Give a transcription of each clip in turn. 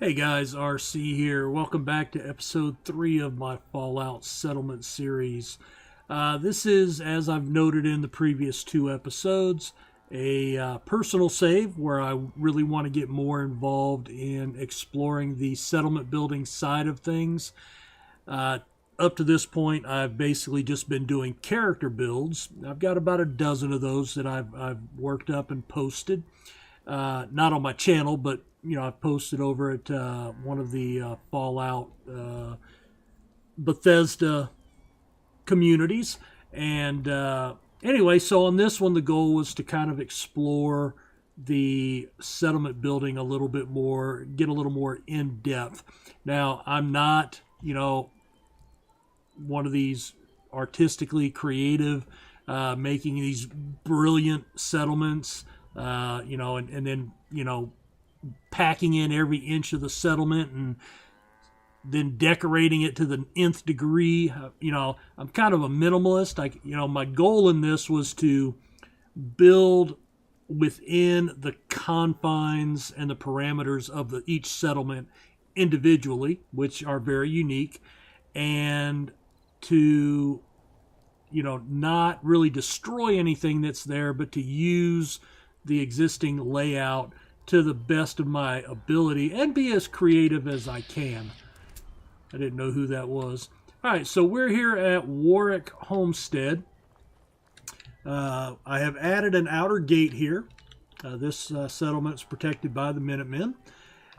Hey guys, RC here. Welcome back to episode 3 of my Fallout Settlement series. This is, as I've noted in the previous 2 episodes, a personal save where I really want to get more involved in exploring the settlement building side of things. Up to this point, I've basically just been doing character builds. I've got about a dozen of those that I've worked up and posted. Not on my channel, but I've posted over at one of the Fallout Bethesda communities. And anyway, so on this one, the goal was to kind of explore the settlement building a little bit more, get a little more in depth. Now, I'm not, one of these artistically creative, making these brilliant settlements, and then, packing in every inch of the settlement and then decorating it to the nth degree. I'm kind of a minimalist. My goal in this was to build within the confines and the parameters of each settlement individually, which are very unique, and to not really destroy anything that's there, but to use the existing layout to the best of my ability and be as creative as I can. I didn't know who that was. All right, so we're here at Warwick Homestead. I have added an outer gate here. This settlement's protected by the Minutemen.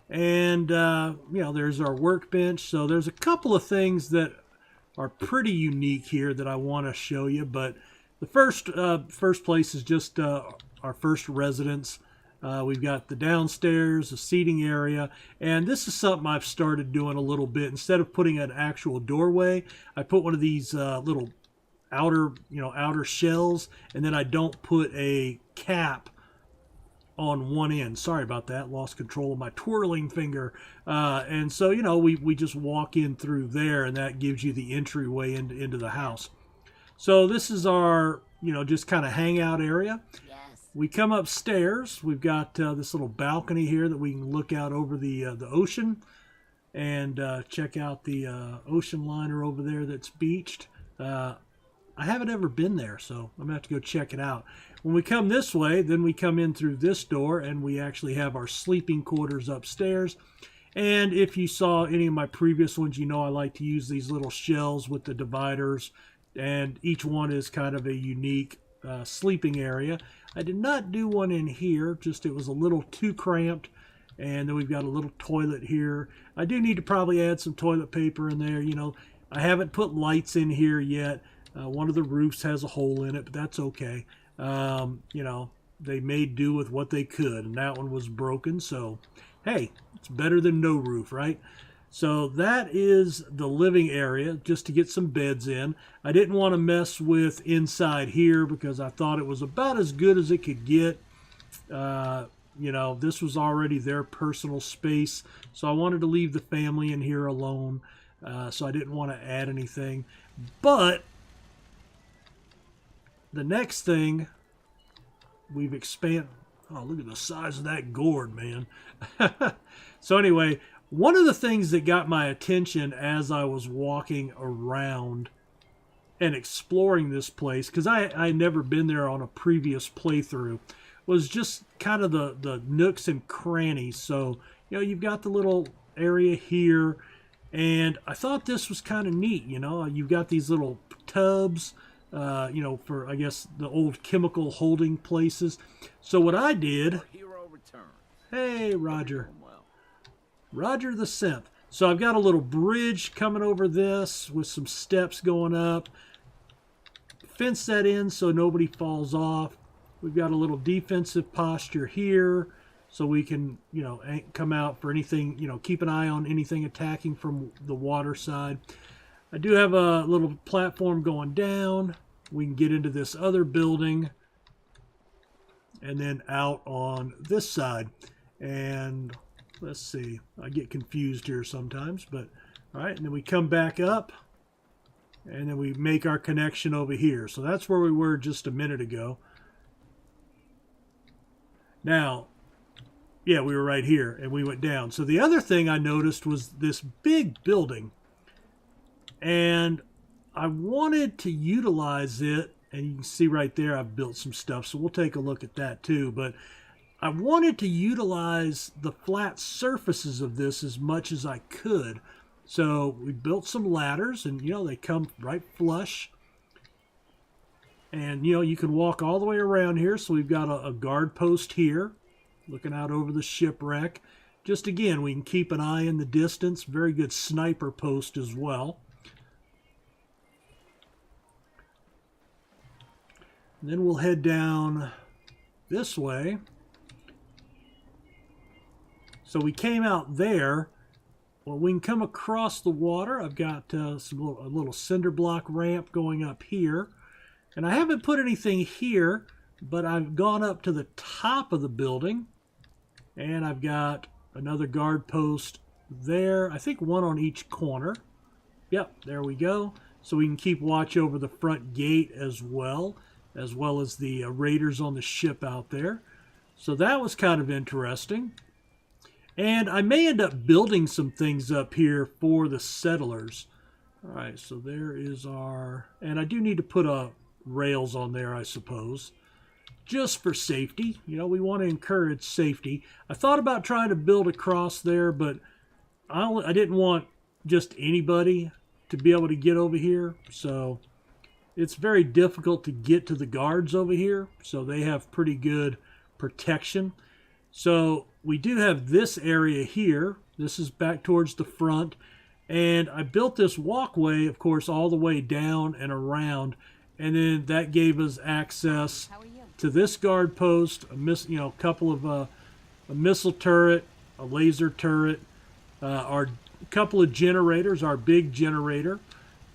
And, there's our workbench. So there's a couple of things that are pretty unique here that I want to show you. But the first place is just our first residence. We've got the downstairs, the seating area, and this is something I've started doing a little bit. Instead of putting an actual doorway, I put one of these little outer shells, and then I don't put a cap on one end. Sorry about that. Lost control of my twirling finger. And so, we just walk in through there, and that gives you the entryway into the house. So this is our, just kind of hangout area. We come upstairs. We've got this little balcony here that we can look out over the ocean and check out the ocean liner over there that's beached. I haven't ever been there, so I'm going to have to go check it out. When we come this way, then we come in through this door, and we actually have our sleeping quarters upstairs. And if you saw any of my previous ones, I like to use these little shells with the dividers, and each one is kind of a unique sleeping area. I did not do one in here, just it was a little too cramped. And then we've got a little toilet here. I do need to probably add some toilet paper in there. I haven't put lights in here yet. One of the roofs has a hole in it, but that's okay. They made do with what they could, and that one was broken. So, hey, it's better than no roof, right? So that is the living area, just to get some beds in. I didn't want to mess with inside here because I thought it was about as good as it could get. This was already their personal space, so I wanted to leave the family in here alone. So I didn't want to add anything. But the next thing, we've expanded. Oh, look at the size of that gourd, man. So anyway, one of the things that got my attention as I was walking around and exploring this place, because I never been there on a previous playthrough, was just kind of the nooks and crannies. So, you've got the little area here, and I thought this was kind of neat. You've got these little tubs, for, I guess, the old chemical holding places. So what I did... Hey, Roger. Roger the Synth. So I've got a little bridge coming over this with some steps going up. Fence that in so nobody falls off. We've got a little defensive posture here so we can, come out for anything, keep an eye on anything attacking from the water side. I do have a little platform going down. We can get into this other building and then out on this side. And let's see, I get confused here sometimes, but all right, and then we come back up and then we make our connection over here. So that's where we were just a minute ago. Now, Yeah, we were right here, and we went down. So the other thing I noticed was this big building, and I wanted to utilize it, and you can see right there I've built some stuff, so we'll take a look at that too. But I wanted to utilize the flat surfaces of this as much as I could. So we built some ladders, and they come right flush. And you can walk all the way around here. So we've got a guard post here, looking out over the shipwreck. Just again, we can keep an eye in the distance. Very good sniper post as well. And then we'll head down this way. So we came out there. Well, we can come across the water. I've got a little cinder block ramp going up here. And I haven't put anything here, but I've gone up to the top of the building. And I've got another guard post there. I think one on each corner. Yep, there we go. So we can keep watch over the front gate as well as the raiders on the ship out there. So that was kind of interesting. And I may end up building some things up here for the settlers. All right, so there is our... And I do need to put rails on there, I suppose, just for safety. We want to encourage safety. I thought about trying to build across there, but I didn't want just anybody to be able to get over here. So it's very difficult to get to the guards over here. So they have pretty good protection. So we do have this area here. This is back towards the front. And I built this walkway, of course, all the way down and around. And then that gave us access to this guard post, a couple of a missile turret, a laser turret, our couple of generators, our big generator.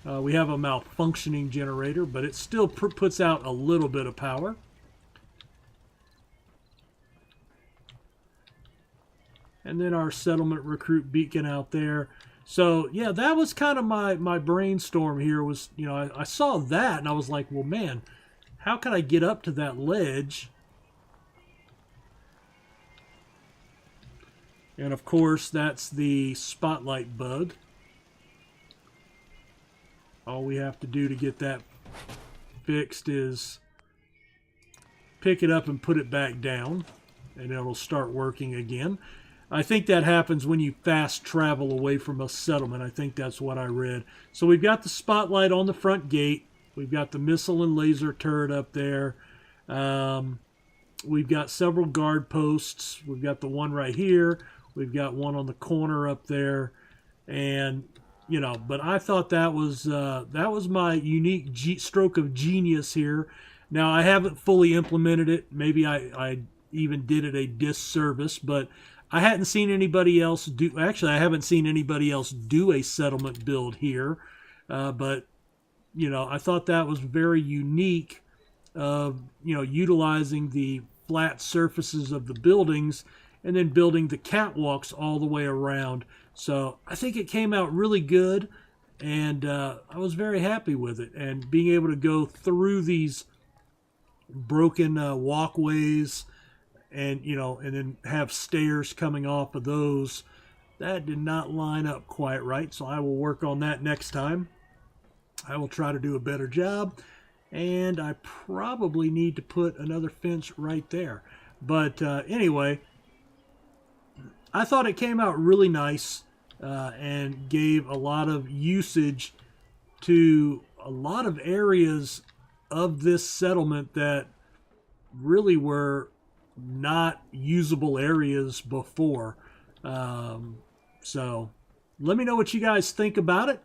We have a malfunctioning generator, but it still puts out a little bit of power. And then our settlement recruit beacon out there. So, yeah, that was kind of my brainstorm here was, I saw that and I was like, well, man, how can I get up to that ledge? And, of course, that's the spotlight bug. All we have to do to get that fixed is pick it up and put it back down, and it'll start working again. I think that happens when you fast travel away from a settlement. I think that's what I read. So we've got the spotlight on the front gate. We've got the missile and laser turret up there. We've got several guard posts. We've got the one right here. We've got one on the corner up there. And, but I thought that was my unique stroke of genius here. Now, I haven't fully implemented it. Maybe I even did it a disservice, but I hadn't seen anybody else do... Actually, I haven't seen anybody else do a settlement build here. But, I thought that was very unique of, utilizing the flat surfaces of the buildings and then building the catwalks all the way around. So I think it came out really good, and I was very happy with it. And being able to go through these broken walkways and and then have stairs coming off of those, that did not line up quite right. So I will work on that next time. I will try to do a better job, and I probably need to put another fence right there. But anyway, I thought it came out really nice and gave a lot of usage to a lot of areas of this settlement that really were not usable areas before. So let me know what you guys think about it.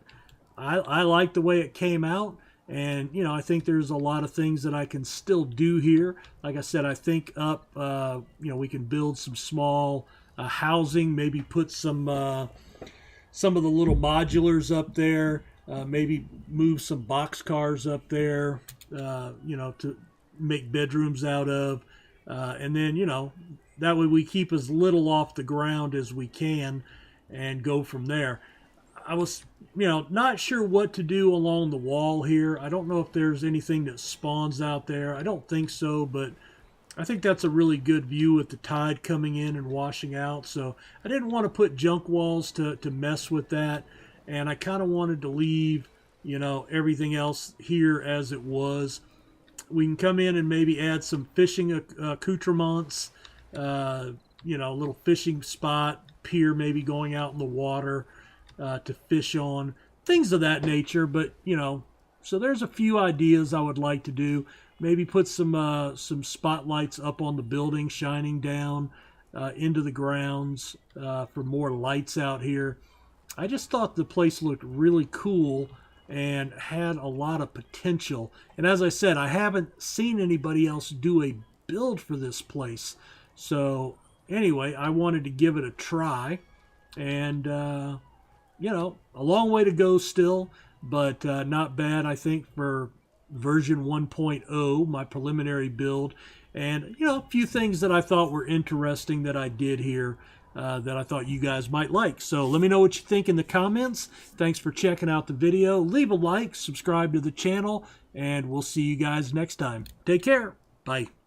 I like the way it came out, and I think there's a lot of things that I can still do here. Like I said, I think up we can build some small housing, maybe put some of the little modulars up there, maybe move some boxcars up there, to make bedrooms out of. And then, that way we keep as little off the ground as we can and go from there. I was, not sure what to do along the wall here. I don't know if there's anything that spawns out there. I don't think so, but I think that's a really good view with the tide coming in and washing out. So I didn't want to put junk walls to mess with that. And I kind of wanted to leave, you know, everything else here as it was. We can come in and maybe add some fishing accoutrements, you know, a little fishing spot, pier maybe going out in the water to fish on, things of that nature. But, you know, so there's a few ideas I would like to do. Maybe put some spotlights up on the building, shining down into the grounds for more lights out here. I just thought the place looked really cool and had a lot of potential. And as I said, I haven't seen anybody else do a build for this place. So anyway, I wanted to give it a try. And, you know, a long way to go still, but not bad, I think, for version 1.0, my preliminary build. And, you know, a few things that I thought were interesting that I did here that I thought you guys might like. So let me know what you think in the comments. Thanks for checking out the video. Leave a like, subscribe to the channel, and we'll see you guys next time. Take care. Bye.